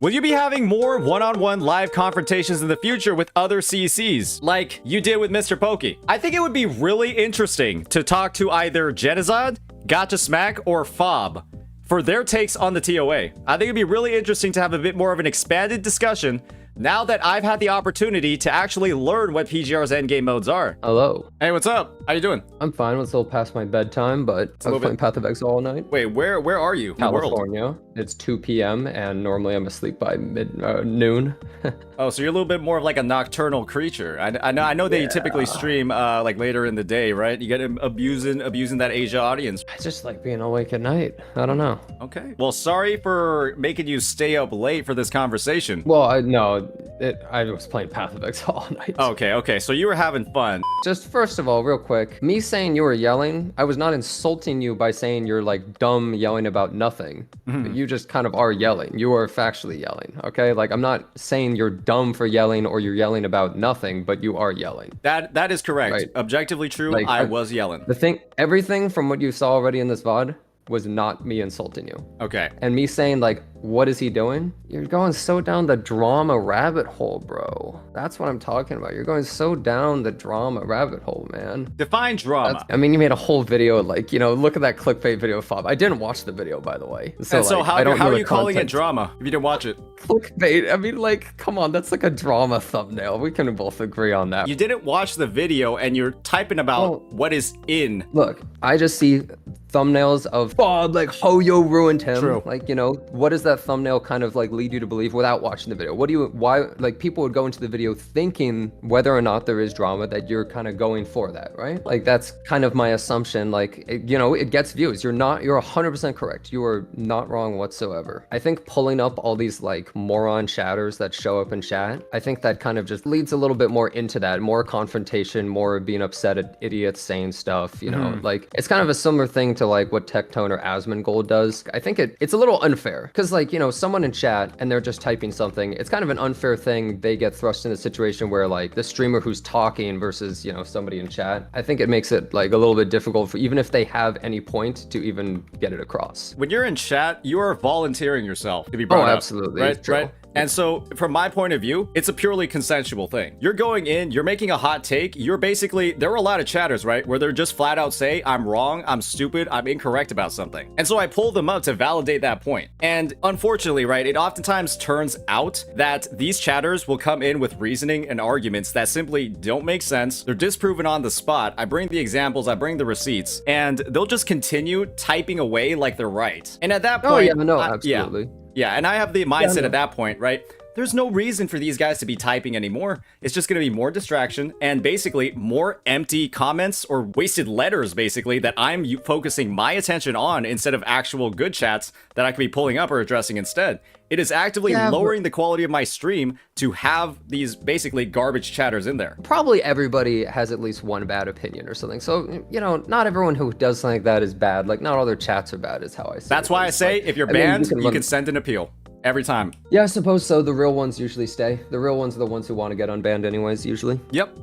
Will you be having more one-on-one live confrontations in the future with other CCs, like you did with MrPokke? I think it would be really interesting to talk to either Jenazad, GachaSmack, or Fob for their takes on the TOA. I think it'd be really interesting to have a bit more of an expanded discussion now that I've had the opportunity to actually learn what PGR's endgame modes are. Hello. Hey, what's up? How you doing? I'm fine. It's a little past my bedtime, but I was playing Path of Exile all night. Wait, where are you in the world? California. It's 2 p.m. and normally I'm asleep by noon. Oh, so you're a little bit more of like a nocturnal creature. I know that you typically stream like later in the day, right? You get abusing that Asia audience. I just like being awake at night. I don't know. Okay. Well, sorry for making you stay up late for this conversation. Well, I was playing Path of Exile all night. Okay. So you were having fun. Just first of all, real quick, me saying you were yelling, I was not insulting you by saying you're like dumb yelling about nothing. You just kind of are yelling. You are factually yelling, okay? Like, I'm not saying you're dumb for yelling or you're yelling about nothing, but you are yelling. That is correct. Right. Objectively true. Like, I was yelling. Everything from what you saw already in this VOD was not me insulting you. Okay. And me saying like, what is he doing? You're going so down the drama rabbit hole, bro. That's what I'm talking about. You're going so down the drama rabbit hole, man. Define drama. I mean, you made a whole video like, look at that clickbait video, Fob. I didn't watch the video, by the way. So how are you calling it drama if you didn't watch it? Clickbait. I mean, like, come on, that's like a drama thumbnail. We can both agree on that. You didn't watch the video and you're typing about what is in. Look, I just see thumbnails of like Hoyo ruined him. True. Like, what does that thumbnail kind of like lead you to believe without watching the video? Why like people would go into the video thinking whether or not there is drama that you're kind of going for that, right? Like that's kind of my assumption. Like, it gets views. You're 100% correct. You are not wrong whatsoever. I think pulling up all these like moron chatters that show up in chat, I think that kind of just leads a little bit more into that, more confrontation, more being upset at idiots saying stuff, like it's kind of a similar thing to like what Tectone or Asmongold does. I think it's a little unfair because like, someone in chat and they're just typing something, it's kind of an unfair thing. They get thrust in a situation where like the streamer who's talking versus, somebody in chat. I think it makes it like a little bit difficult for even if they have any point to even get it across. When you're in chat, you are volunteering yourself to be brought up. Absolutely. Right. And so from my point of view, it's a purely consensual thing. You're going in, you're making a hot take. There are a lot of chatters, right? Where they're just flat out say, I'm wrong, I'm stupid, I'm incorrect about something. And so I pull them up to validate that point. And unfortunately, right, it oftentimes turns out that these chatters will come in with reasoning and arguments that simply don't make sense. They're disproven on the spot. I bring the examples, I bring the receipts, and they'll just continue typing away like they're right. And at that point, absolutely. Yeah, and I have the mindset at that point, right? There's no reason for these guys to be typing anymore. It's just going to be more distraction and basically more empty comments or wasted letters, basically, that I'm focusing my attention on instead of actual good chats that I could be pulling up or addressing instead. It is actively lowering the quality of my stream to have these basically garbage chatters in there. Probably everybody has at least one bad opinion or something. So, not everyone who does something like that is bad. Like, not all their chats are bad is how I say it. That's why I say if you're banned, you can send an appeal. Every time. Yeah, I suppose so. The real ones usually stay. The real ones are the ones who want to get unbanned anyways, usually. Yep.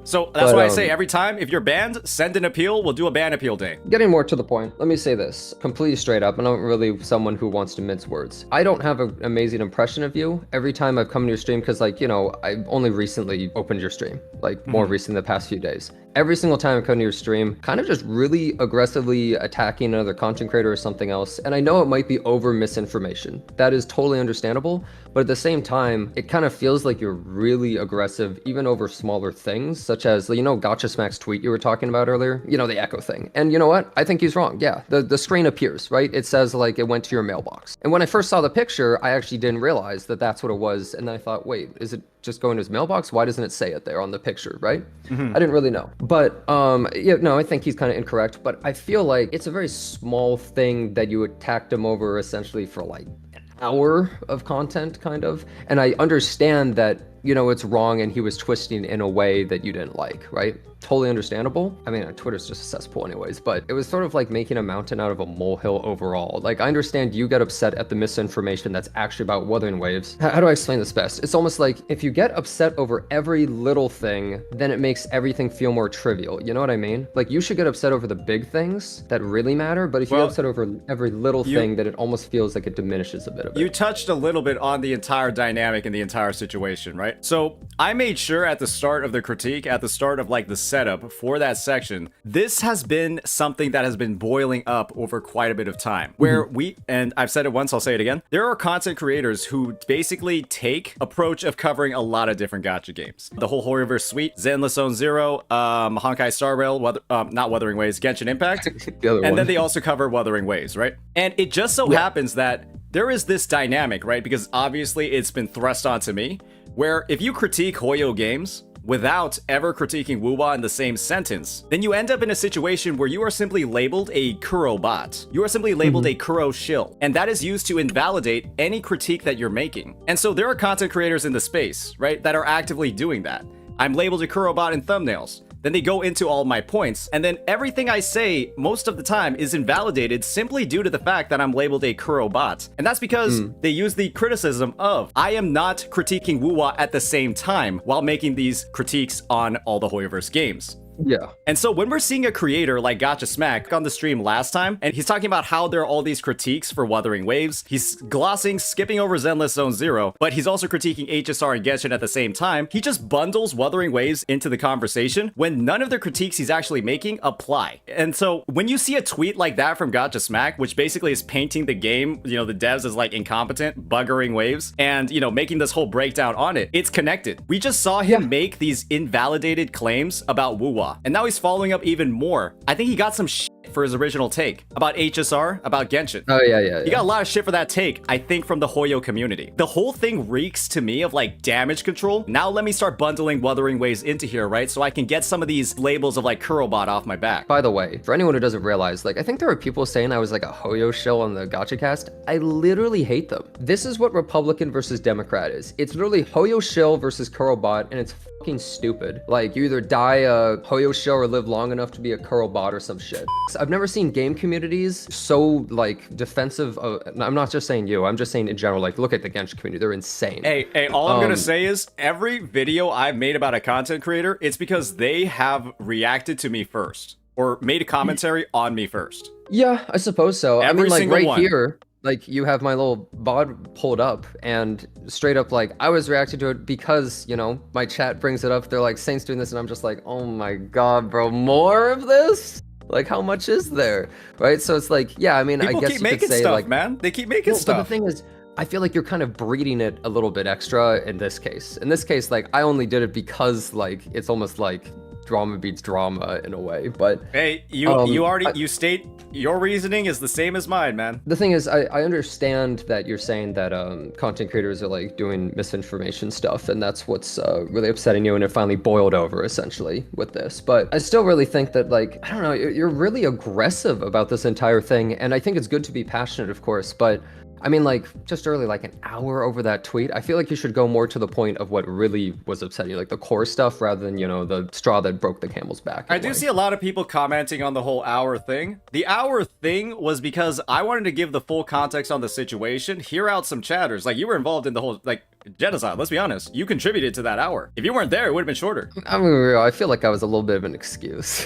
So that's why I say every time, if you're banned, send an appeal. We'll do a ban appeal day. Getting more to the point, let me say this completely straight up. I'm not really someone who wants to mince words. I don't have an amazing impression of you every time I've come to your stream because, like, I've only recently opened your stream, like more recently the past few days. Every single time I come to your stream, kind of just really aggressively attacking another content creator or something else. And I know it might be over misinformation. That is totally understandable. But at the same time, it kind of feels like you're really aggressive, even over smaller things, such as, GachaSmack's tweet you were talking about earlier, the echo thing. And you know what? I think he's wrong. Yeah, the screen appears, right? It says like it went to your mailbox. And when I first saw the picture, I actually didn't realize that that's what it was. And then I thought, wait, is it just going to his mailbox? Why doesn't it say it there on the picture, right? I didn't really know. But I think he's kind of incorrect. But I feel like it's a very small thing that you attacked him over essentially for like an hour of content, kind of. And I understand that you know, it's wrong and he was twisting in a way that you didn't like, right? Totally understandable. I mean, Twitter's just a cesspool anyways, but it was sort of like making a mountain out of a molehill overall. Like, I understand you get upset at the misinformation that's actually about Wuthering Waves. How do I explain this best? It's almost like if you get upset over every little thing, then it makes everything feel more trivial. You know what I mean? Like, you should get upset over the big things that really matter, but if you get upset over every little thing, then it almost feels like it diminishes a bit of it. You touched a little bit on the entire dynamic and the entire situation, right? So I made sure at the start of the critique, at the start of like the setup for that section, this has been something that has been boiling up over quite a bit of time, where and I've said it once, I'll say it again, there are content creators who basically take approach of covering a lot of different gacha games. The whole Horrorverse suite, Zenless Zone Zero, Honkai Star Rail, not Wuthering Waves, Genshin Impact, and then they also cover Wuthering Waves, right? And it just so happens that there is this dynamic, right? Because obviously it's been thrust onto me, where if you critique Hoyo games without ever critiquing WuWa in the same sentence, then you end up in a situation where you are simply labeled a Kurobot. You are simply labeled a Hoyoshill, and that is used to invalidate any critique that you're making. And so there are content creators in the space, right, that are actively doing that. I'm labeled a Kurobot in thumbnails. Then they go into all my points, and then everything I say most of the time is invalidated simply due to the fact that I'm labeled a Kurobot. And that's because they use the criticism of, I am not critiquing WuWa at the same time while making these critiques on all the Hoyoverse games. Yeah. And so when we're seeing a creator like Gacha Smack on the stream last time, and he's talking about how there are all these critiques for Wuthering Waves, he's glossing, skipping over Zenless Zone Zero, but he's also critiquing HSR and Genshin at the same time. He just bundles Wuthering Waves into the conversation when none of the critiques he's actually making apply. And so when you see a tweet like that from Gacha Smack, which basically is painting the game, you know, the devs as like incompetent, buggering Waves, and, you know, making this whole breakdown on it, it's connected. We just saw him make these invalidated claims about WuWa. And now he's following up even more. I think he got some shit for his original take about HSR, about Genshin. Oh, yeah. He got a lot of shit for that take, I think, from the Hoyo community. The whole thing reeks to me of like damage control. Now let me start bundling Wuthering Waves into here, right? So I can get some of these labels of like Kurobot off my back. By the way, for anyone who doesn't realize, like, I think there are people saying I was like a Hoyoshill on the GachaCast. I literally hate them. This is what Republican versus Democrat is. It's literally Hoyoshill versus Kurobot, and it's fucking stupid. Like, you either die a Hoyoshill or live long enough to be a Kurobot or some shit. I've never seen game communities so, like, defensive of, I'm not just saying you, I'm just saying in general, like, look at the Genshin community, they're insane. Hey, all I'm gonna say is, every video I've made about a content creator, it's because they have reacted to me first, or made a commentary on me first. Yeah, I suppose so. Every I mean, like, single right one. here, like, you have my little bod pulled up, and straight up, like, I was reacting to it because, you know, my chat brings it up. They're like, Saint's doing this, and I'm just like, oh my god, bro, more of this? Like, how much is there? Right? So it's like, yeah, I mean, People I guess keep you making could say, stuff, like, man. They keep making well, stuff. But the thing is, I feel like you're kind of breeding it a little bit extra in this case. In this case, like, I only did it because, like, it's almost like drama beats drama in a way. But hey, you state your reasoning is the same as mine, man. the thing is, I understand that you're saying that content creators are like doing misinformation stuff, and that's what's really upsetting you, and it finally boiled over essentially with this. But I still really think that, like, I don't know, you're really aggressive about this entire thing, and I think it's good to be passionate, of course, but I mean, like, just early, like an hour over that tweet, I feel like you should go more to the point of what really was upsetting you, like the core stuff, rather than, you know, the straw that broke the camel's back. I do see a lot of people commenting on the whole hour thing. The hour thing was because I wanted to give the full context on the situation, hear out some chatters. Like, you were involved in the whole, like, Jenazad, let's be honest. You contributed to that hour. If you weren't there, it would have been shorter. I mean, I feel like I was a little bit of an excuse.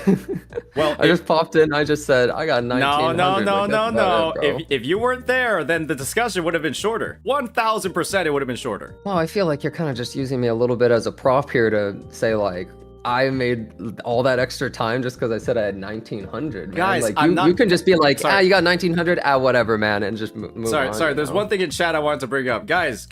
Well, I just popped in, I just said, I got 1900. No. If you weren't there, then the discussion would have been shorter. 1000% it would have been shorter. Well, I feel like you're kind of just using me a little bit as a prop here to say, like, I made all that extra time just because I said I had 1900. Man. Guys, like, I'm not... you can just be like, Sorry. you got 1900, whatever, man, and just move on. Sorry, there's one thing in chat I wanted to bring up. Guys,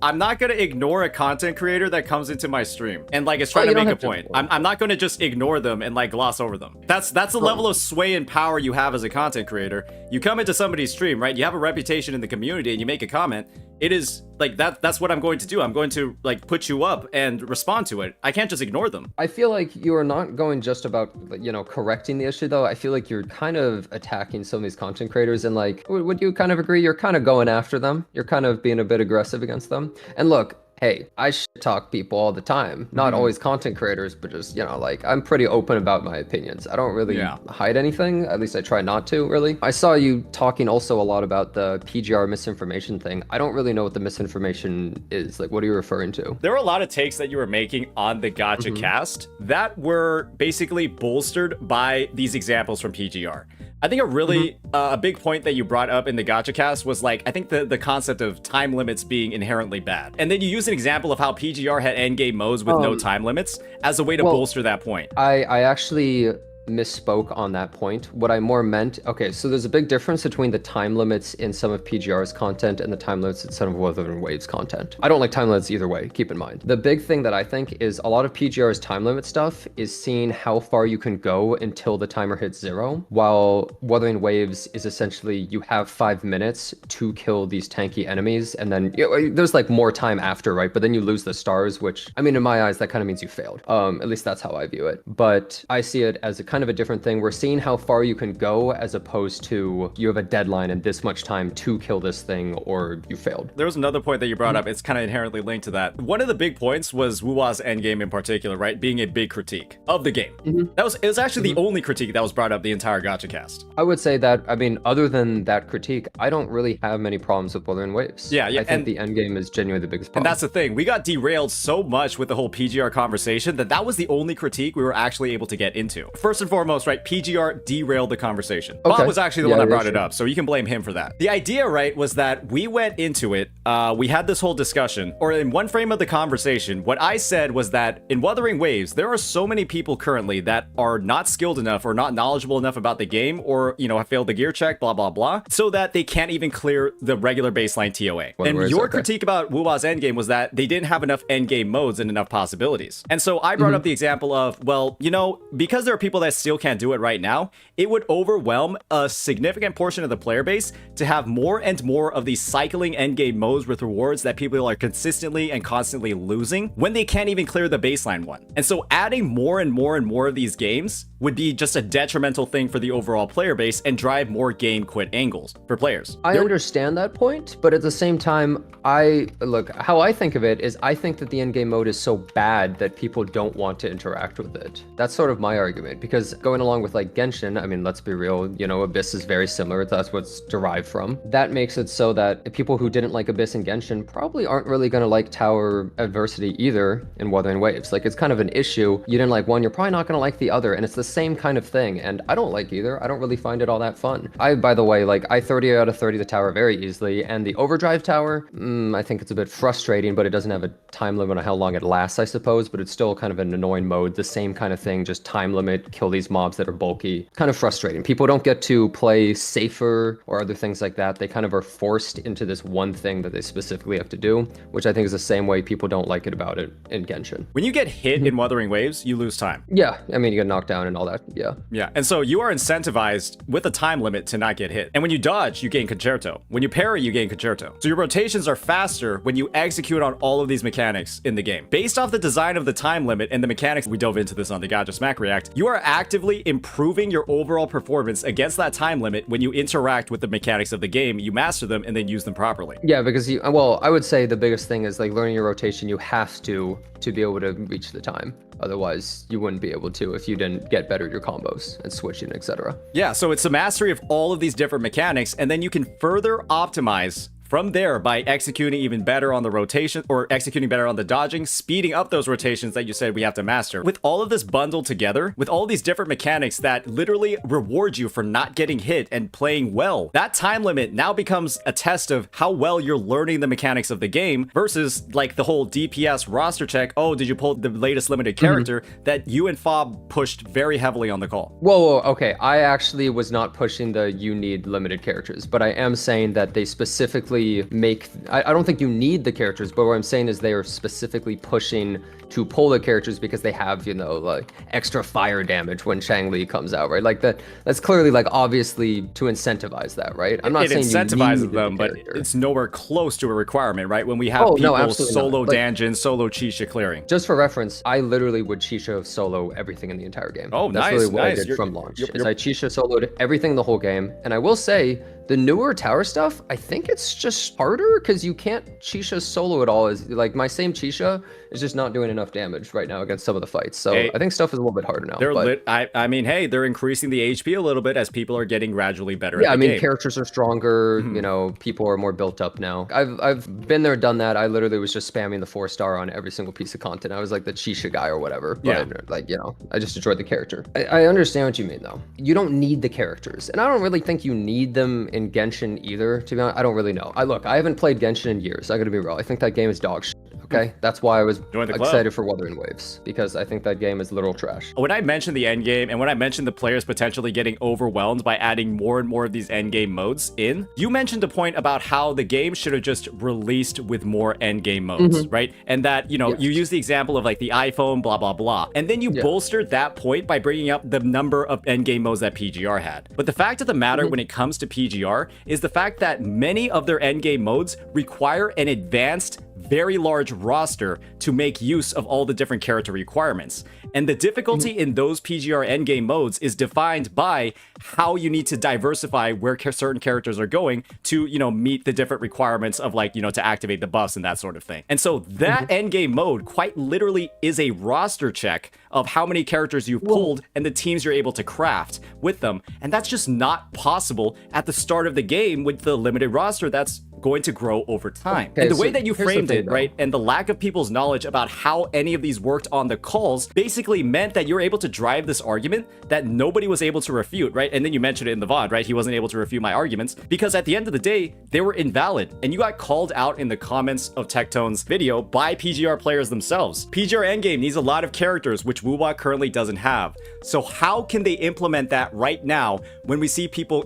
I'm not gonna ignore a content creator that comes into my stream and, like, is trying to make a point. I'm not gonna just ignore them and, like, gloss over them. That's the level of sway and power you have as a content creator. You come into somebody's stream, right? You have a reputation in the community and you make a comment. It is, like, that's what I'm going to do. I'm going to, like, put you up and respond to it. I can't just ignore them. I feel like you are not going just about, you know, correcting the issue, though. I feel like you're kind of attacking some of these content creators, and, like, would you kind of agree? You're kind of going after them. You're kind of being a bit aggressive against them. And look, hey, I shit talk people all the time. Not always content creators, but just, you know, like, I'm pretty open about my opinions. I don't really hide anything. At least I try not to, really. I saw you talking also a lot about the PGR misinformation thing. I don't really know what the misinformation is. Like, what are you referring to? There were a lot of takes that you were making on the GachaCast that were basically bolstered by these examples from PGR. I think a really a big point that you brought up in the GachaCast was like, I think the concept of time limits being inherently bad. And then you use an example of how PGR had endgame modes with no time limits as a way to bolster that point. I actually misspoke on that point. What I more meant, okay, so there's a big difference between the time limits in some of PGR's content and the time limits in some of Wuthering Waves content. I don't like time limits either way, keep in mind. The big thing that I think is a lot of PGR's time limit stuff is seeing how far you can go until the timer hits 0, while Wuthering Waves is essentially you have 5 minutes to kill these tanky enemies, and then there's like more time after, right? But then you lose the stars, which, I mean, in my eyes, that kind of means you failed. At least that's how I view it. But I see it as a kind of a different thing. We're seeing how far you can go as opposed to you have a deadline and this much time to kill this thing or you failed. There was another point that you brought up. It's kind of inherently linked to that. One of the big points was WuWa's endgame in particular, right? Being a big critique of the game. It was actually the only critique that was brought up the entire GachaCast. I would say that, I mean, other than that critique, I don't really have many problems with Wuthering Waves. Yeah. I think the endgame is genuinely the biggest problem. And that's the thing. We got derailed so much with the whole PGR conversation that was the only critique we were actually able to get into. First and foremost, right, PGR derailed the conversation. Bob was actually the one that brought it up, so you can blame him for that. The idea, right, was that we went into it, we had this whole discussion, or in one frame of the conversation, what I said was that in Wuthering Waves, there are so many people currently that are not skilled enough or not knowledgeable enough about the game, or, you know, have failed the gear check, blah, blah, blah, so that they can't even clear the regular baseline TOA. And your critique about WuWa's endgame was that they didn't have enough endgame modes and enough possibilities. And so I brought up the example of, well, you know, because there are people that still can't do it right now, it would overwhelm a significant portion of the player base to have more and more of these cycling endgame modes with rewards that people are consistently and constantly losing when they can't even clear the baseline one. And so adding more and more and more of these games would be just a detrimental thing for the overall player base and drive more game quit angles for players. I understand that point, but at the same time, how I think of it is I think that the endgame mode is so bad that people don't want to interact with it. That's sort of my argument, because going along with like Genshin, I mean, let's be real, you know, Abyss is very similar. That's what's derived from. That makes it so that people who didn't like Abyss and Genshin probably aren't really going to like Tower Adversity either in Wuthering Waves. Like, it's kind of an issue. You didn't like one, you're probably not going to like the other, and it's the same kind of thing. And I don't like either. I don't really find it all that fun. By the way, like, I 30 out of 30 the tower very easily, and the Overdrive Tower, I think it's a bit frustrating, but it doesn't have a time limit on how long it lasts, I suppose, but it's still kind of an annoying mode. The same kind of thing, just time limit, kill these mobs that are bulky. Kind of frustrating. People don't get to play safer or other things like that. They kind of are forced into this one thing that they specifically have to do, which I think is the same way people don't like it about it in Genshin. When you get hit in Wuthering Waves, you lose time. Yeah, I mean, you get knocked down and all that, yeah. Yeah, and so you are incentivized with a time limit to not get hit. And when you dodge, you gain Concerto. When you parry, you gain Concerto. So your rotations are faster when you execute on all of these mechanics in the game. Based off the design of the time limit and the mechanics, we dove into this on the Gacha Smack React, you are actively improving your overall performance against that time limit when you interact with the mechanics of the game, you master them, and then use them properly. Yeah, because I would say the biggest thing is like learning your rotation. You have to be able to reach the time. Otherwise, you wouldn't be able to if you didn't get better at your combos and switching, etc. Yeah, so it's a mastery of all of these different mechanics, and then you can further optimize from there by executing even better on the rotation or executing better on the dodging, speeding up those rotations that you said we have to master. With all of this bundled together, with all these different mechanics that literally reward you for not getting hit and playing well, that time limit now becomes a test of how well you're learning the mechanics of the game versus like the whole DPS roster check. Oh, did you pull the latest limited character that you and Fob pushed very heavily on the call? Whoa, okay. I actually was not pushing the you need limited characters, but I am saying that they specifically I don't think you need the characters, but what I'm saying is they are specifically pushing to pull the characters because they have, you know, like extra fire damage when Shangli comes out, right? Like that's clearly like obviously to incentivize that, right? I'm not saying incentivizes them, but it's nowhere close to a requirement, right? When we have people solo dungeon, solo Chisha clearing. Just for reference, I literally would Chisha solo everything in the entire game. Oh, that's nice, really what nice. I did from launch. I Chisha soloed everything in the whole game, and I will say The newer tower stuff, I think it's just harder because you can't Chisha solo at all. Is like my same Chisha is just not doing enough damage right now against some of the fights. So Hey, I think stuff is a little bit harder now. They're But lit. I mean, hey, they're increasing the HP a little bit as people are getting gradually better yeah, at I the mean, game. characters are stronger. You know, people are more built up now. I've been there, done that. I literally was just spamming the 4-star on every single piece of content. I was like the Chisha guy or whatever. But Yeah. like, you know, I just enjoyed the character. I understand what you mean though. You don't need the characters, and I don't really think you need them in Genshin either. To be honest, I don't really know. I haven't played Genshin in years. I gotta be real. I think that game is dog shit. Okay, that's why I was Join the club. excited for Wuthering Waves, because I think that game is literal trash. When I mentioned the end game and when I mentioned the players potentially getting overwhelmed by adding more and more of these end game modes in, you mentioned a point about how the game should have just released with more end game modes, right? And that, you know, you use the example of like the iPhone, blah, blah, blah. And then you bolstered that point by bringing up the number of end game modes that PGR had. But the fact of the matter when it comes to PGR is the fact that many of their end game modes require an advanced, very large roster to make use of all the different character requirements. And the difficulty in those PGR endgame modes is defined by how you need to diversify where certain characters are going to, you know, meet the different requirements of like, you know, to activate the buffs and that sort of thing. And so that endgame mode quite literally is a roster check of how many characters you've pulled and the teams you're able to craft with them. And that's just not possible at the start of the game with the limited roster that's going to grow over time. Okay, and the so way that you here's the framed thing, it, though. right, and the lack of people's knowledge about how any of these worked on the calls basically meant that you were able to drive this argument that nobody was able to refute, right? And then you mentioned it in the VOD, right? He wasn't able to refute my arguments because at the end of the day, they were invalid. And you got called out in the comments of Tectone's video by PGR players themselves. PGR Endgame needs a lot of characters, which WuWa currently doesn't have. So how can they implement that right now when we see people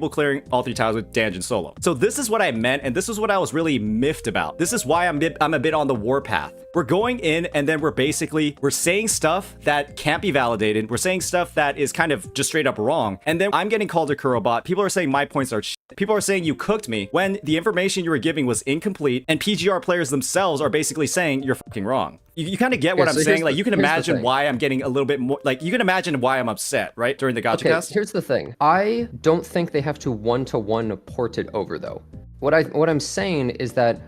clearing all 3 tiles with Danjin solo? So this is what I meant, and this is what I was really miffed about. This is why I'm a bit on the warpath. We're going in and then we're saying stuff that can't be validated. We're saying stuff that is kind of just straight up wrong. And then I'm getting called a Kurobot. People are saying my points are shit. People are saying you cooked me when the information you were giving was incomplete, and PGR players themselves are basically saying you're fucking wrong. You kind of get what I'm saying. Like, you can imagine why I'm getting a little bit more, like, you can imagine why I'm upset, right? During the GachaCast. Okay, here's the thing. I don't think they have to one-to-one port it over, though. What I'm saying is that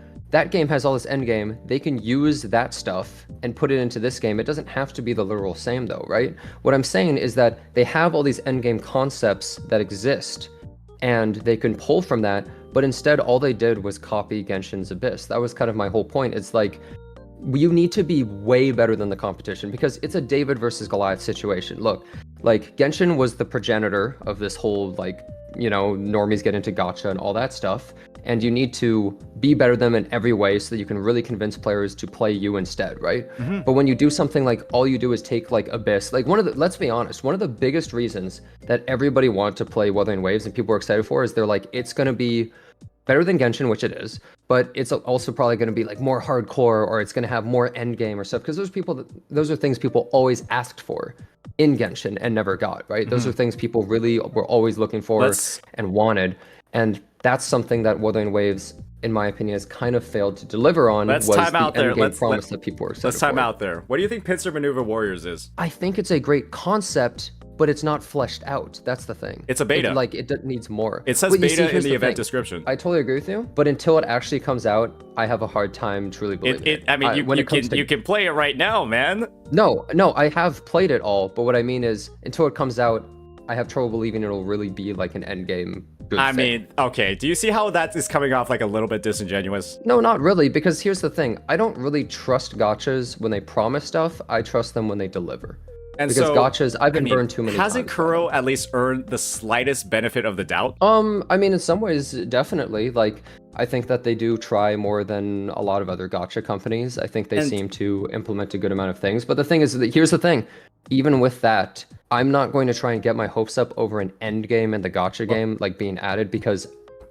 game has all this endgame. They can use that stuff and put it into this game. It doesn't have to be the literal same, though, right? What I'm saying is that they have all these endgame concepts that exist, and they can pull from that, but instead all they did was copy Genshin's Abyss. That was kind of my whole point. It's like, you need to be way better than the competition because it's a David versus Goliath situation. Look, like, Genshin was the progenitor of this whole, like, you know, normies get into gacha and all that stuff, and you need to be better than them in every way so that you can really convince players to play you instead, right? But when you do something like all you do is take like Abyss, like let's be honest, one of the biggest reasons that everybody wanted to play Wuthering Waves and people were excited for is they're like, it's going to be better than Genshin, which it is, but it's also probably going to be like more hardcore, or it's going to have more endgame or stuff, because those are things people always asked for in Genshin and never got, right? Those are things people really were always looking for and wanted, and that's something that Wuthering Waves, in my opinion, has kind of failed to deliver on. Let's was time the out there. endgame promise that people were excited Let's time for. out there. What do you think Pincer Maneuver Warriors is? I think it's a great concept, but it's not fleshed out. That's the thing. It's a beta. It needs more. It says But you beta here's in the event thing. description. I totally agree with you, but until it actually comes out, I have a hard time truly believing it. I mean, you can play it right now, man. No, I have played it all, but what I mean is, until it comes out, I have trouble believing it'll really be like an endgame good I thing. mean, okay, do you see how that is coming off like a little bit disingenuous? No, not really, because here's the thing. I don't really trust gachas when they promise stuff. I trust them when they deliver. And because so, gachas, I've been burned too many times. Hasn't Kuro at least earned the slightest benefit of the doubt? I mean, in some ways, definitely. Like, I think that they do try more than a lot of other gacha companies. I think they seem to implement a good amount of things. But the thing is, here's the thing. Even with that, I'm not going to try and get my hopes up over an end game and the gacha game like being added, because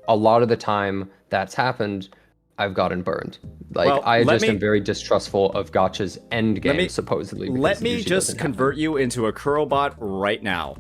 a lot of the time that's happened, I've gotten burned. Like, Well, I just am very distrustful of gacha's end game, supposedly. Let me just convert you into a Kurobot right now.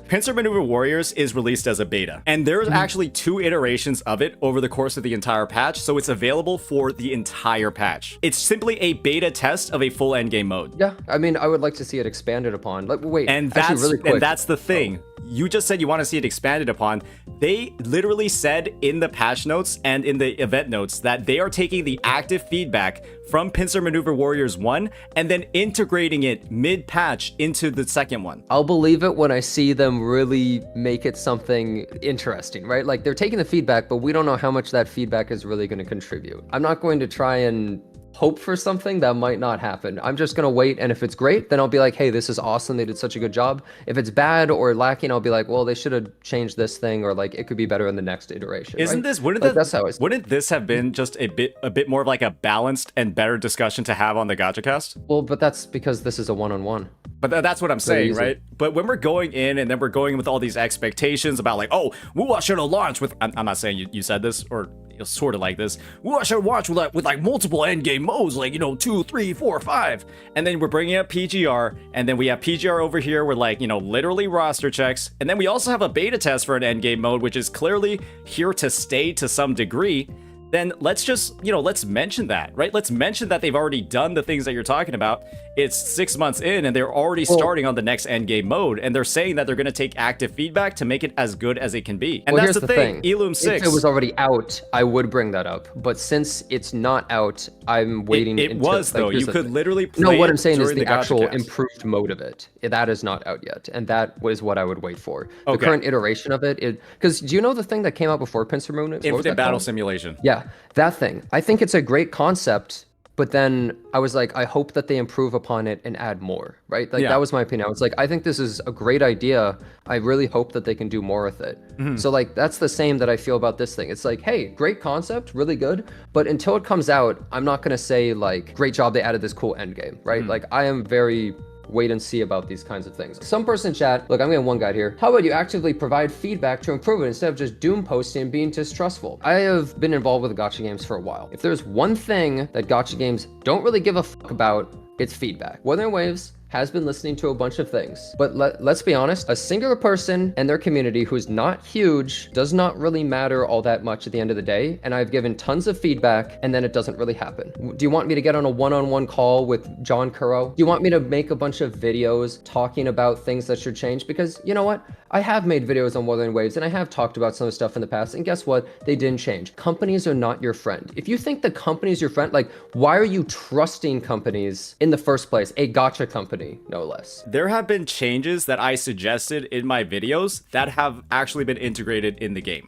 Pincer Maneuver Warriors is released as a beta, and there's actually 2 iterations of it over the course of the entire patch, so it's available for the entire patch. It's simply a beta test of a full endgame mode. Yeah, I mean, I would like to see it expanded upon. Like, wait, And actually, that's really quick. and that's the thing. you just said you want to see it expanded upon. They literally said in the patch notes and in the event notes that they are taking the active feedback from Pincer Maneuver Warriors 1 and then integrating it mid-patch into the second one. I'll believe it when I see them really make it something interesting, right? Like they're taking the feedback, but we don't know how much that feedback is really going to contribute. I'm not going to try and hope for something that might not happen. I'm just going to wait, and if it's great, then I'll be like, hey, this is awesome, they did such a good job. If it's bad or lacking, I'll be like, well, they should have changed this thing, or like it could be better in the next iteration. Isn't right? this That's how wouldn't this have been just a bit more of like a balanced and better discussion to have on the GachaCast? Well, but that's because this is a one-on-one. But that's what I'm saying, right? But when we're going in and then we're going with all these expectations about like, oh, WuWa should have launched with, I'm not saying you said this, or sort of like this, WuWa should have launched with like multiple endgame modes, like, 2, 3, 4, 5. And then we're bringing up PGR, and then we have PGR over here with like, literally roster checks. And then we also have a beta test for an endgame mode, which is clearly here to stay to some degree. Then let's just, let's mention that, right? Let's mention that they've already done the things that you're talking about. It's 6 months in and they're already starting on the next endgame mode. And they're saying that they're going to take active feedback to make it as good as it can be. And that's the thing. Elum 6. If it was already out, I would bring that up. But since it's not out, I'm waiting. It was, though. You could literally play No, what I'm saying is the actual GachaCast. improved mode of it. That is not out yet. And that was what I would wait for. The current iteration of it, because do you know the thing that came out before Pincer Moon? Infinite Battle Simulation. Yeah, that thing. I think it's a great concept, but then I was like, I hope that they improve upon it and add more, right? Like, that was my opinion. I was like, I think this is a great idea. I really hope that they can do more with it. So, like, that's the same that I feel about this thing. It's like, hey, great concept, really good. But until it comes out, I'm not going to say, like, great job, they added this cool end game, right? Like, I am very wait and see about these kinds of things. Some person in chat, look, I'm getting one guide here. How about you actively provide feedback to improve it instead of just doom posting and being distrustful? I have been involved with gacha games for a while. If there's one thing that gacha games don't really give a fuck about, it's feedback. Wuthering Waves has been listening to a bunch of things, but let's be honest, a singular person and their community who's not huge does not really matter all that much at the end of the day, and I've given tons of feedback and then it doesn't really happen. Do you want me to get on a one-on-one call with John Kuro? Do you want me to make a bunch of videos talking about things that should change? Because you know what? I have made videos on Wuthering Waves and I have talked about some of the stuff in the past, and guess what? They didn't change. Companies are not your friend. If you think the company's your friend, like, why are you trusting companies in the first place? A gacha company, no less. There have been changes that I suggested in my videos that have actually been integrated in the game.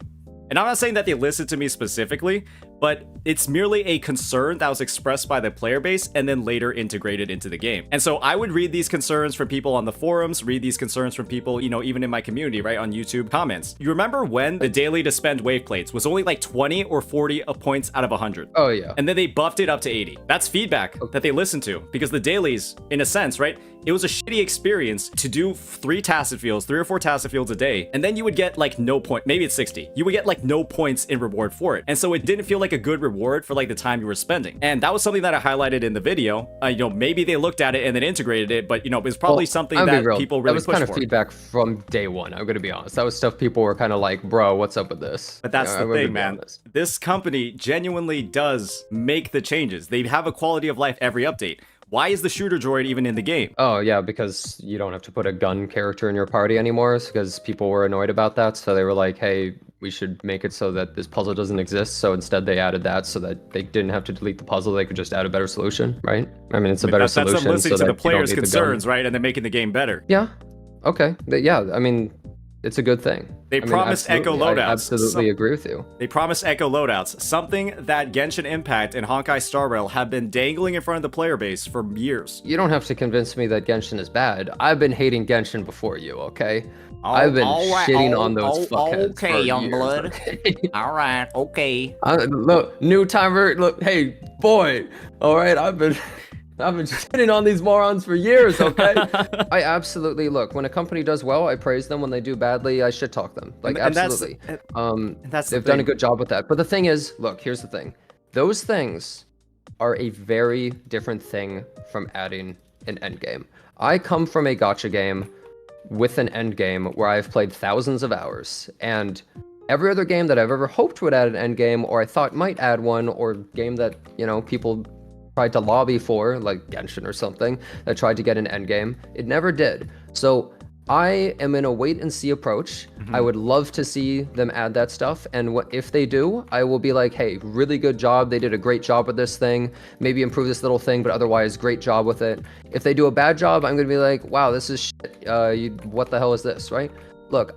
And I'm not saying that they listened to me specifically, but it's merely a concern that was expressed by the player base and then later integrated into the game. And so I would read these concerns from people on the forums, read these concerns from people, even in my community, right, on YouTube comments. You remember when the daily to spend wave plates was only like 20 or 40 points out of 100? Oh, yeah. And then they buffed it up to 80. That's feedback that they listened to, because the dailies, in a sense, right, it was a shitty experience to do 3 or 4 tacit fields a day, and then you would get like no point, maybe it's 60. You would get like no points in reward for it. And so it didn't feel like a good reward for like the time you were spending. And that was something that I highlighted in the video. Maybe they looked at it and then integrated it, but it was probably something that people really pushed for. That was kind of feedback from day one, I'm gonna be honest. That was stuff people were kind of like, bro, what's up with this? But that's the thing, man. This company genuinely does make the changes. They have a quality of life every update. Why is the shooter droid even in the game? Oh, yeah, because you don't have to put a gun character in your party anymore, because people were annoyed about that. So they were like, hey, we should make it so that this puzzle doesn't exist. So instead they added that so that they didn't have to delete the puzzle. They could just add a better solution, right? I mean, it's a better solution. That's them listening so to the players' concerns, right? And then making the game better. Yeah. Okay. Yeah, I mean, it's a good thing. They promised Echo loadouts. I absolutely agree with you. They promised Echo loadouts, something that Genshin Impact and Honkai Star Rail have been dangling in front of the player base for years. You don't have to convince me that Genshin is bad. I've been hating Genshin before you, okay? I've been shitting on those fuckheads. Okay, young blood. All right, okay. Look, new timer. Look, hey, boy. All right, I've been shitting on these morons for years, okay? I absolutely, look, when a company does well, I praise them. When they do badly, I shit talk them. Like, absolutely. They've done a good job with that. But the thing is, look, here's the thing. Those things are a very different thing from adding an endgame. I come from a gacha game with an endgame where I've played thousands of hours, and every other game that I've ever hoped would add an endgame, or I thought might add one, or game that, people tried to lobby for, like Genshin or something, that tried to get an endgame, it never did. So I am in a wait and see approach. I would love to see them add that stuff. And if they do, I will be like, hey, really good job. They did a great job with this thing. Maybe improve this little thing, but otherwise, great job with it. If they do a bad job, I'm going to be like, wow, this is shit. What the hell is this, right? Look,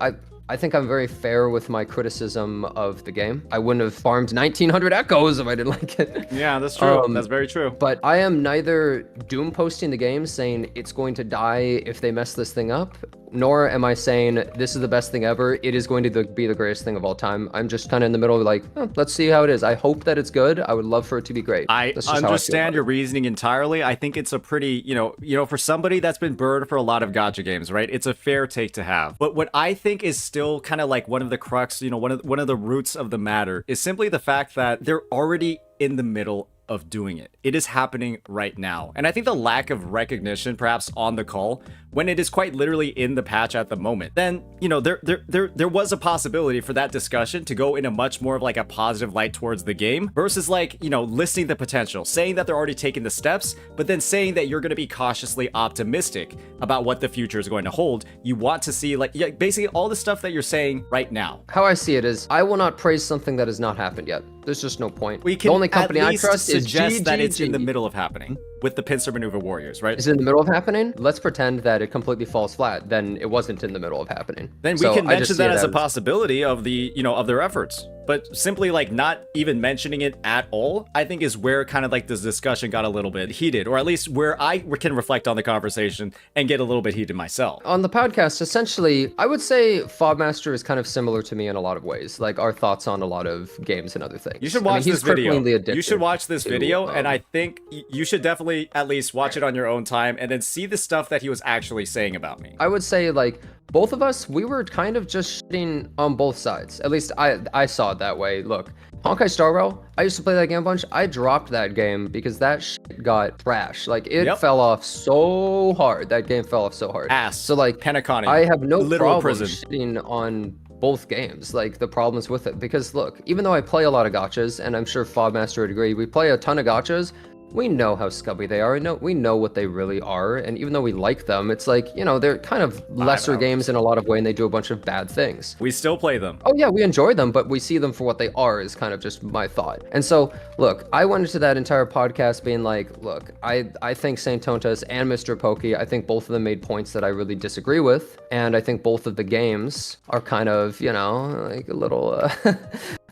I think I'm very fair with my criticism of the game. I wouldn't have farmed 1900 echoes if I didn't like it. Yeah, that's true. That's very true. But I am neither doom posting the game saying it's going to die if they mess this thing up, nor am I saying this is the best thing ever. It is going to be the greatest thing of all time. I'm just kind of in the middle of like, let's see how it is. I hope that it's good. I would love for it to be great. I understand your reasoning entirely. I think it's a pretty, you know, for somebody that's been burned for a lot of gacha games, right? It's a fair take to have. But what I think is still kind of like one of the crux, you know, one of the roots of the matter is simply the fact that they're already in the middle of doing it. It is happening right now. And I think the lack of recognition, perhaps on the call, when it is quite literally in the patch at the moment, then, you know, there was a possibility for that discussion to go in a much more of like a positive light towards the game versus like, you know, listing the potential, saying that they're already taking the steps, but then saying that you're going to be cautiously optimistic about what the future is going to hold. You want to see like, yeah, basically all the stuff that you're saying right now. How I see it is, I will not praise something that has not happened yet. There's just no point. We can the only company at I least trust is suggest that it's in the GGG. middle of happening with the pincer maneuver warriors, right? Is it in the middle of happening? Let's pretend that it completely falls flat. Then it wasn't in the middle of happening. Then we So can I just mention see that it as a possibility of the, you know, of their efforts. But simply like not even mentioning it at all, I think is where kind of like this discussion got a little bit heated, or at least where I can reflect on the conversation and get a little bit heated myself. On the podcast, essentially, I would say Fobmaster is kind of similar to me in a lot of ways, like our thoughts on a lot of games and other things. You should watch this video. You should watch this to, video, and I think you should definitely at least watch it on your own time and then see the stuff that he was actually saying about me. I would say like both of us, we were kind of just shitting on both sides. At least I saw it that way. Look, Honkai Star Rail, I used to play that game a bunch. I dropped that game because that shit got trash. Like it fell off so hard. That game fell off so hard. Ass. So like Penacony. I have no literal problem prison. shitting on both games, like the problems with it. Because look, even though I play a lot of gachas, and I'm sure Fobmaster would agree, we play a ton of gachas. We know how scummy they are. We know what they really are. And even though we like them, it's like, you know, they're kind of lesser games in a lot of way, and they do a bunch of bad things. We still play them. Oh yeah, we enjoy them, but we see them for what they are is kind of just my thought. And so, look, I went into that entire podcast being like, look, I think Saintontas and MrPokke, I think both of them made points that I really disagree with. And I think both of the games are kind of, you know, like a little...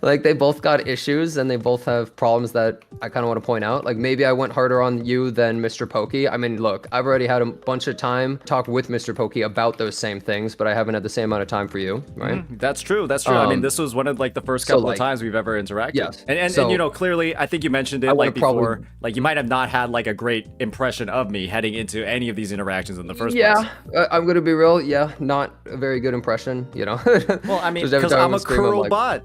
like they both got issues and they both have problems that I kind of want to point out. Like maybe I went harder on you than MrPokke. I mean, look, I've already had a bunch of time talk with MrPokke about those same things, but I haven't had the same amount of time for you, right? That's true. That's true. I mean, this was one of like the first couple of times we've ever interacted. Yes. And you know, clearly, I think you mentioned it like before, like you might have not had like a great impression of me heading into any of these interactions in the first place. Yeah, I'm gonna be real. Yeah, not a very good impression, you know. Well, I mean, because I'm a Kurobot.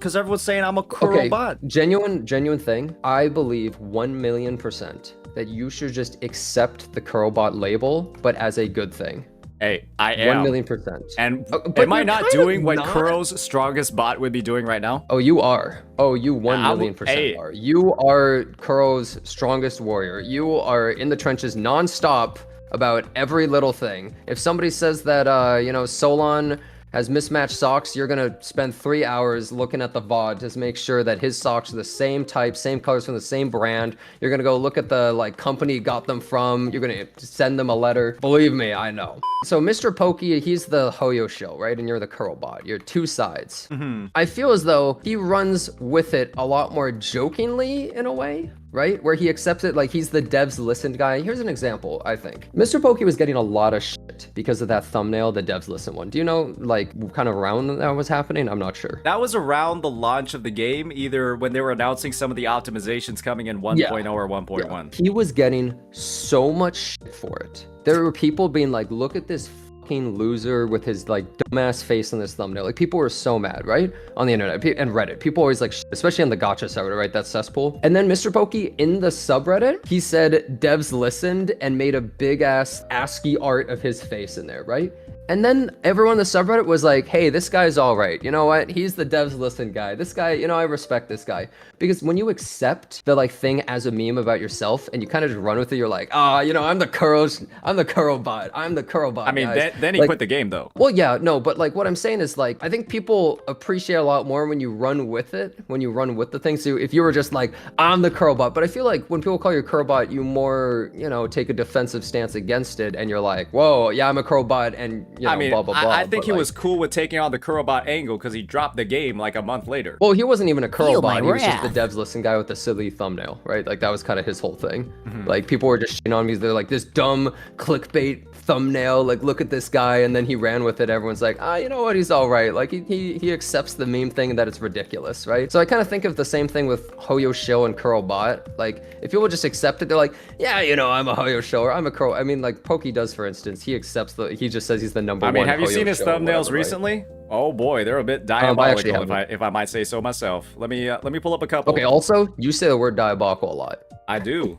Because everyone's saying I'm a Kurobot. Okay, genuine thing. I believe 1,000,000% that you should just accept the Kurobot label, but as a good thing. Hey, I am. 1,000,000%. And am I not doing what Kuro's strongest bot would be doing right now? Oh, you are. Oh, you 1,000,000% are. You are Kuro's strongest warrior. You are in the trenches nonstop about every little thing. If somebody says that, you know, Solon has mismatched socks, you're gonna spend 3 hours looking at the VOD to make sure that his socks are the same type, same colors from the same brand. You're gonna go look at the like company he got them from. You're gonna send them a letter. Believe me, I know. So MrPokke, he's the Hoyoshill, right? And you're the Kurobot. You're two sides. I feel as though he runs with it a lot more jokingly in a way, right? Where he accepts it like he's the devs listen guy. Here's an example, I think. MrPokke was getting a lot of shit because of that thumbnail, the devs listen one. Do you know, like, kind of around when that was happening? I'm not sure. That was around the launch of the game, either when they were announcing some of the optimizations coming in 1.0 or 1.1. He was getting so much shit for it. There were people being like, look at this fucking loser with his like dumbass face on this thumbnail. Like people were so mad, right? On the internet and Reddit. People always like, especially on the Gacha subreddit, right? That cesspool. And then MrPokke in the subreddit, he said devs listened and made a big ass ASCII art of his face in there, right? And then everyone in the subreddit was like, hey, this guy's all right. You know what? He's the devs listen guy. This guy, I respect this guy. Because when you accept the like thing as a meme about yourself and you kind of just run with it, you're like, I'm the Kurobot. I'm the Kurobot. I mean, guys. then he quit the game though. Well, yeah, no, but like what I'm saying is like, I think people appreciate a lot more when you run with it, when you run with the thing. So if you were just like, I'm the Kurobot, but I feel like when people call you Kurobot, you more, take a defensive stance against it and you're like, whoa, yeah, I'm a Kurobot and, blah, blah, blah. I think he was cool with taking on the Kurobot angle because he dropped the game like a month later. Well, he wasn't even a Kurobot. He was just wrath. the devs listen guy with the silly thumbnail, right? Like that was kind of his whole thing. Like people were just shitting on me. They're like, this dumb clickbait thumbnail, like look at this guy, and then he ran with it. Everyone's like, you know what, he's all right. Like he accepts the meme thing and that it's ridiculous, right? So I kind of think of the same thing with Hoyoshill and Kurobot. Like if people just accept it, they're like, yeah, I'm a Hoyoshill or I'm a Kuro. I mean, like Pokke does, for instance, he accepts he just says he's the number one. I mean, have you seen his Hoyoshill, thumbnails whatever, recently? Right? Oh boy, they're a bit diabolical, if I might say so myself. Let me pull up a couple. Okay, also, you say the word diabolical a lot. I do.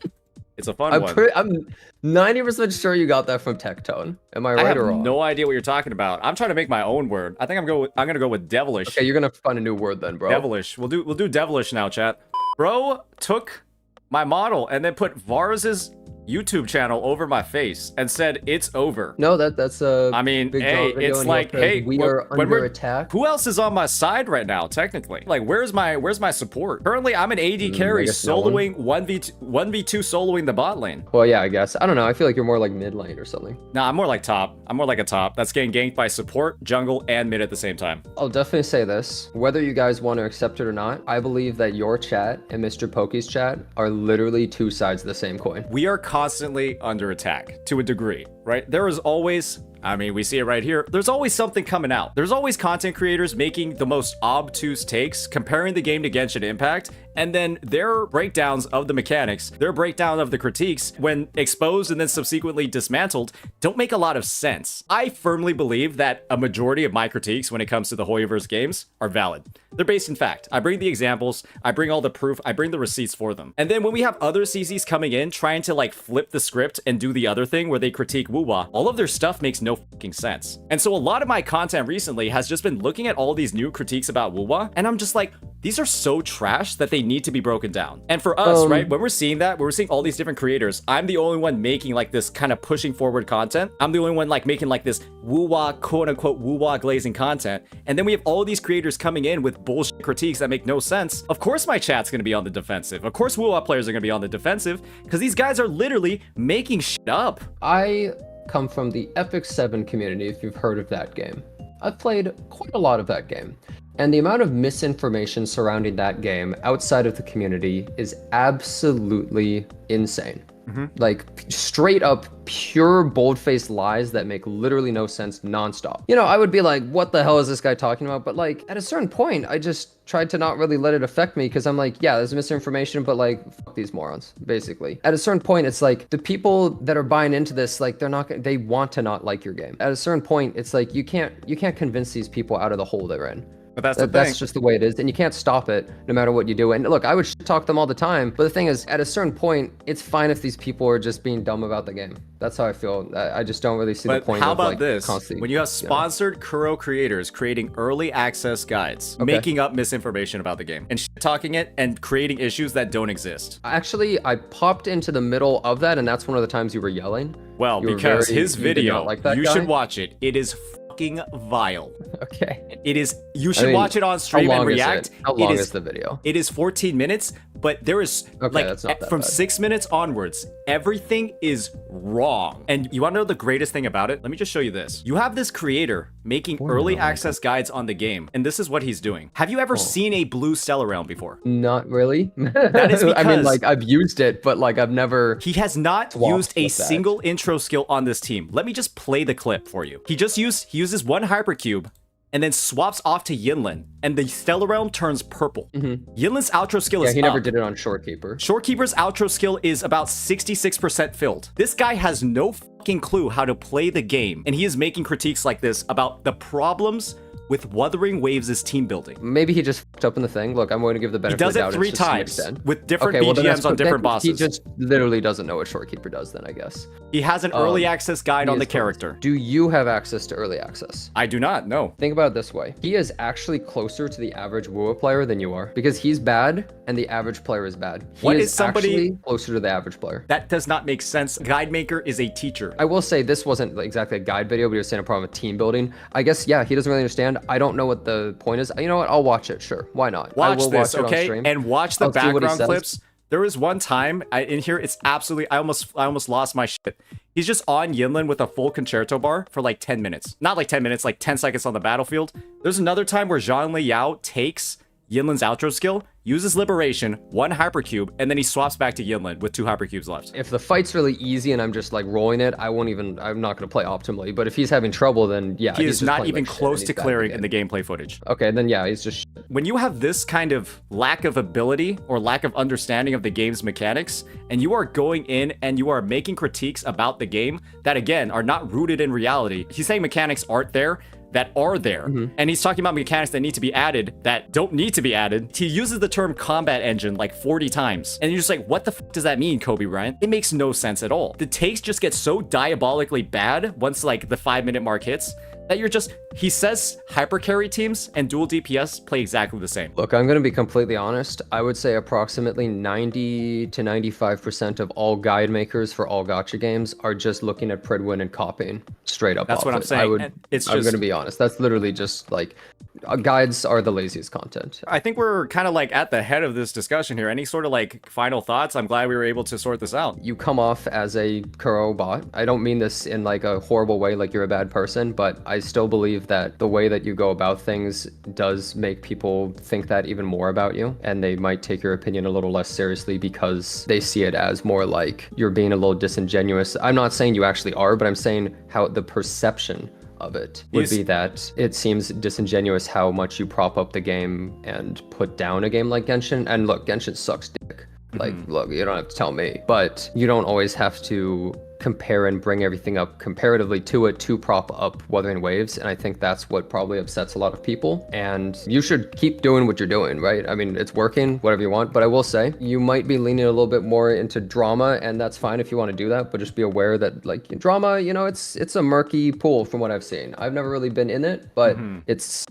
It's a fun one. I'm 90% sure you got that from Tectone. Am I right or wrong? I have no idea what you're talking about. I'm trying to make my own word. I think I'm gonna go with devilish. Okay, you're gonna find a new word then, bro. Devilish. We'll do devilish now, chat. Bro took my model and then put Vars's YouTube channel over my face and said it's over. No, that's a. I mean, big hey, video it's and like, hey, we are under attack. Who else is on my side right now? Technically, like, where's my support? Currently, I'm an AD carry soloing 1v2 soloing the bot lane. Well, yeah, I guess. I don't know. I feel like you're more like mid lane or something. Nah, I'm more like top. I'm more like a top that's getting ganked by support, jungle, and mid at the same time. I'll definitely say this. Whether you guys want to accept it or not, I believe that your chat and MrPokke's chat are literally two sides of the same coin. We are constantly under attack to a degree, right? There is always, I mean, we see it right here. There's always something coming out. There's always content creators making the most obtuse takes, comparing the game to Genshin Impact, and then their breakdowns of the mechanics, their breakdown of the critiques, when exposed and then subsequently dismantled, don't make a lot of sense. I firmly believe that a majority of my critiques when it comes to the Hoyoverse games are valid. They're based in fact. I bring the examples, I bring all the proof, I bring the receipts for them. And then when we have other CCs coming in trying to like flip the script and do the other thing where they critique WuWa, all of their stuff makes no fucking sense. And so a lot of my content recently has just been looking at all these new critiques about WuWa, and I'm just like, these are so trash that they need to be broken down. And for us, right, when we're seeing that, when we're seeing all these different creators, I'm the only one making like this kind of pushing forward content. I'm the only one like making like this WuWa, quote unquote, WuWa glazing content. And then we have all these creators coming in with bullshit critiques that make no sense. Of course my chat's gonna be on the defensive. Of course WuWa players are gonna be on the defensive because these guys are literally making shit up. I come from the Epic 7 community, if you've heard of that game. I've played quite a lot of that game. And the amount of misinformation surrounding that game outside of the community is absolutely insane. Like straight up pure bold-faced lies that make literally no sense nonstop. I would be like, what the hell is this guy talking about? But like at a certain point, I just tried to not really let it affect me because I'm like, yeah, there's misinformation, but like, fuck these morons, basically. At a certain point, it's like the people that are buying into this, like they want to not like your game. At a certain point, it's like you can't convince these people out of the hole they're in. But that's that's just the way it is, and you can't stop it no matter what you do. And look, I would talk them all the time, but the thing is, at a certain point, it's fine if these people are just being dumb about the game. That's how I feel. I just don't really see the point. How about like, this? constantly, when you have sponsored Kuro creators creating early access guides, making up misinformation about the game, and talking it and creating issues that don't exist. Actually, I popped into the middle of that, and that's one of the times you were yelling. Well, because his video, you should watch it. It is fucking vile. Okay. It is. You should watch it on stream and react. How long is the video? It is 14 minutes, but there is from 6 minutes onwards, everything is wrong. And you want to know the greatest thing about it? Let me just show you this. You have this creator making early access guides on the game, and this is what he's doing. Have you ever seen a blue Stellarealm before? Not really. That is because I mean, like, I've used it, but like I've never. He has not used a single intro skill on this team. Let me just play the clip for you. He uses one hypercube and then swaps off to Yinlin, and the Stellarealm turns purple. Yinlin's outro skill is he never did it on Shorekeeper. Shorekeeper's outro skill is about 66% filled. This guy has no fucking clue how to play the game, and he is making critiques like this about the problems with Wuthering Waves' team building. Maybe he just fucked up in the thing. Look, I'm going to give the He benefit of does the it doubt. 3 it's just to an times extent. with different Okay, well, then BGMs on different He bosses. just literally doesn't know what Shorekeeper does then, I guess. He has an early access guide on the character. Do you have access to early access? I do not, no. Think about it this way. He is actually closer to the average WuWa player than you are, because he's bad and the average player is bad. He What is is somebody- actually closer to the average player. That does not make sense. Guidemaker is a teacher. I will say this wasn't exactly a guide video, but he was saying a problem with team building. I guess, yeah, he doesn't really understand. I don't know what the point is. You know what? I'll watch it. Sure. Why not? I Watch will this, watch it on okay? stream. And watch the I'll see what he background says. clips. There was one time in here, it's absolutely, I almost lost my shit. He's just on Yinlin with a full concerto bar for like 10 minutes. Not like 10 minutes, like 10 seconds on the battlefield. There's another time where Zhang Liao takes Yinlin's outro skill, uses Liberation, 1 Hypercube, and then he swaps back to Yinlin with 2 Hypercubes left. If the fight's really easy and I'm just like rolling it, I'm not going to play optimally. But if he's having trouble, then yeah. He he's is just not playing even like shit close and to he's bad clearing at in the gameplay footage. Okay, then yeah, he's just When you have this kind of lack of ability or lack of understanding of the game's mechanics, and you are going in and you are making critiques about the game that, again, are not rooted in reality. He's saying mechanics aren't there, that are there. And he's talking about mechanics that need to be added that don't need to be added. He uses the term combat engine like 40 times. And you're just like, what the f does that mean, Kobe Bryant? It makes no sense at all. The takes just get so diabolically bad once like the 5-minute mark hits that you're just, he says hyper carry teams and dual DPS play exactly the same. Look, I'm going to be completely honest. I would say approximately 90 to 95% of all guide makers for all gacha games are just looking at Pridwin and copying straight up. That's off what I'm it. saying. I'm going to be honest. That's literally just like guides are the laziest content. I think we're kind of like at the head of this discussion here. Any sort of like final thoughts? I'm glad we were able to sort this out. You come off as a Kurobot. I don't mean this in like a horrible way, like you're a bad person, but I still believe that the way that you go about things does make people think that even more about you, and they might take your opinion a little less seriously because they see it as more like you're being a little disingenuous. I'm not saying you actually are, but I'm saying how the perception of it would be that it seems disingenuous how much you prop up the game and put down a game like Genshin. And look, Genshin sucks dick. Like, look, you don't have to tell me, but you don't always have to compare and bring everything up comparatively to it to prop up Wuthering Waves. And I think that's what probably upsets a lot of people. And you should keep doing what you're doing, right? I mean, it's working, whatever you want. But I will say, you might be leaning a little bit more into drama, and that's fine if you want to do that. But just be aware that, like, drama, you know, it's a murky pool from what I've seen. I've never really been in it, but it's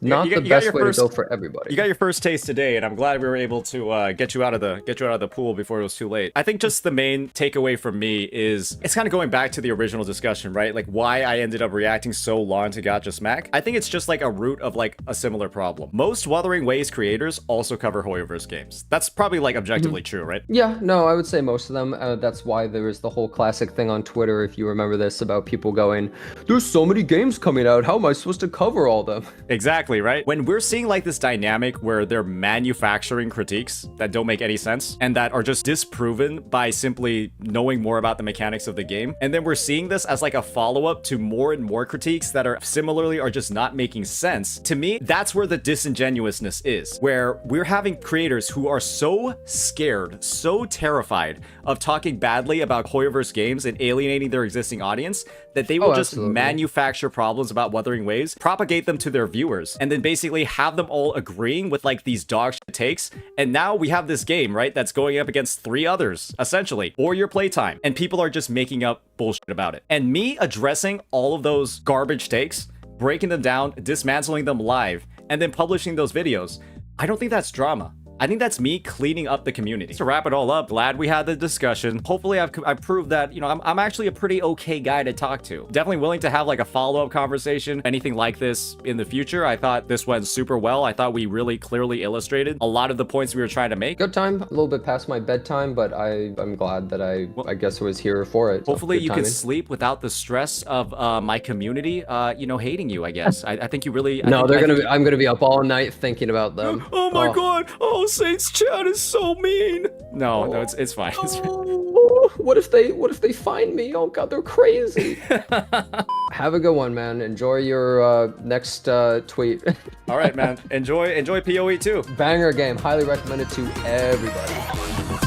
not the best way to go for everybody. You got your first taste today, and I'm glad we were able to get you out of the pool before it was too late. I think just the main takeaway from me is it's kind of going back to the original discussion, right? Like why I ended up reacting so long to Gacha Smack. I think it's just like a root of like a similar problem. Most Wuthering Waves creators also cover Hoyoverse games. That's probably like objectively true, right? Yeah, no, I would say most of them. That's why there was the whole classic thing on Twitter, if you remember this, about people going, there's so many games coming out, how am I supposed to cover all them? Exactly, right? When we're seeing like this dynamic where they're manufacturing critiques that don't make any sense and that are just disproven by simply knowing more about the mechanics of the game, and then we're seeing this as like a follow-up to more and more critiques that are similarly are just not making sense, to me, that's where the disingenuousness is, where we're having creators who are so scared, so terrified of talking badly about Hoyoverse games and alienating their existing audience that they will just manufacture problems about Wuthering Waves, propagate them to their viewers, and then basically have them all agreeing with like these dog shit takes. And now we have this game, right, that's going up against 3 others, essentially, for your playtime, and people are just making up bullshit about it. And me addressing all of those garbage takes, breaking them down, dismantling them live, and then publishing those videos, I don't think that's drama. I think that's me cleaning up the community. To wrap it all up, glad we had the discussion. Hopefully I've proved that, you know, I'm actually a pretty okay guy to talk to. Definitely willing to have like a follow-up conversation, anything like this in the future. I thought this went super well. I thought we really clearly illustrated a lot of the points we were trying to make. Good time, a little bit past my bedtime, but I'm glad that I guess I was here for it. Hopefully you can sleep without the stress of my community, you know, hating you, I guess. I think you really... I'm gonna be up all night thinking about them. Oh my God. Oh, Saints chat is so mean. No, it's fine. It's fine. What if they find me? Oh God, they're crazy. Have a good one, man. Enjoy your next tweet. All right, man. Enjoy PoE too. Banger game. Highly recommended to everybody.